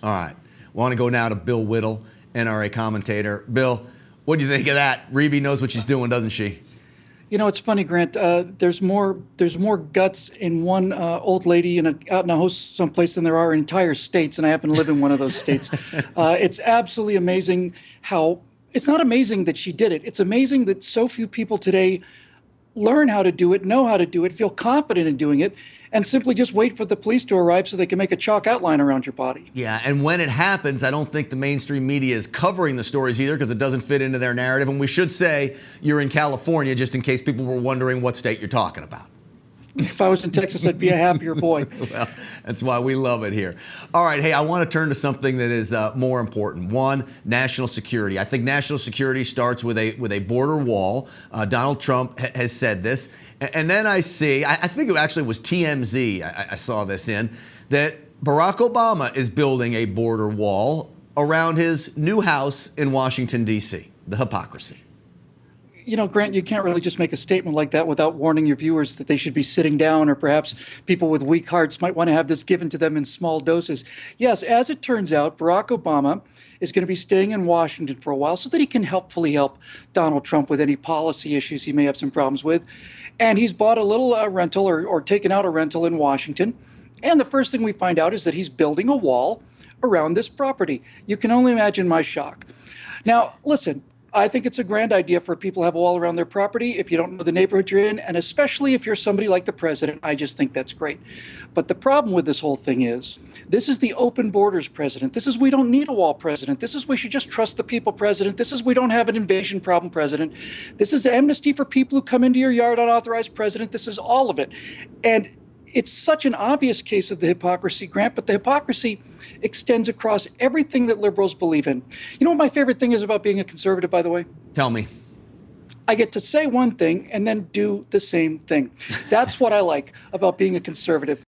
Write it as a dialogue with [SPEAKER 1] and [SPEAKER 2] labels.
[SPEAKER 1] All right. Want to go now to Bill Whittle, NRA commentator. Bill, what do you think of that? Reby knows what she's doing, doesn't she?
[SPEAKER 2] You know, it's funny, Grant. There's more guts in one old lady out in a host someplace than there are in entire states, and I happen to live in one of those states. It's absolutely amazing how it's not amazing that she did it. It's amazing that so few people today learn how to do it, know how to do it, feel confident in doing it, and simply just wait for the police to arrive so they can make a chalk outline around your body.
[SPEAKER 1] Yeah, and when it happens, I don't think the mainstream media is covering the stories either because it doesn't fit into their narrative. And we should say you're in California just in case people were wondering what state you're talking about.
[SPEAKER 2] If I was in Texas, I'd be a happier boy.
[SPEAKER 1] Well, that's why we love it here. All right, hey, I want to turn to something that is more important. One, national security. I think national security starts with a border wall. Donald Trump has said this. And then I see, I think it actually was TMZ I saw this in, that Barack Obama is building a border wall around his new house in Washington, D.C. The hypocrisy.
[SPEAKER 2] You know, Grant, you can't really just make a statement like that without warning your viewers that they should be sitting down, or perhaps people with weak hearts might want to have this given to them in small doses. Yes, as it turns out, Barack Obama is going to be staying in Washington for a while so that he can helpfully help Donald Trump with any policy issues he may have some problems with. And he's bought a little rental or taken out a rental in Washington. And the first thing we find out is that he's building a wall around this property. You can only imagine my shock. Now, listen, I think it's a grand idea for people to have a wall around their property if you don't know the neighborhood you're in, and especially if you're somebody like the president. I just think that's great. But the problem with this whole thing is, this is the open borders president. This is we don't need a wall president. This is we should just trust the people president. This is we don't have an invasion problem president. This is amnesty for people who come into your yard unauthorized president. This is all of it. And it's such an obvious case of the hypocrisy, Grant, but the hypocrisy extends across everything that liberals believe in. You know what my favorite thing is about being a conservative, by the way?
[SPEAKER 1] Tell me.
[SPEAKER 2] I get to say one thing and then do the same thing. That's what I like about being a conservative.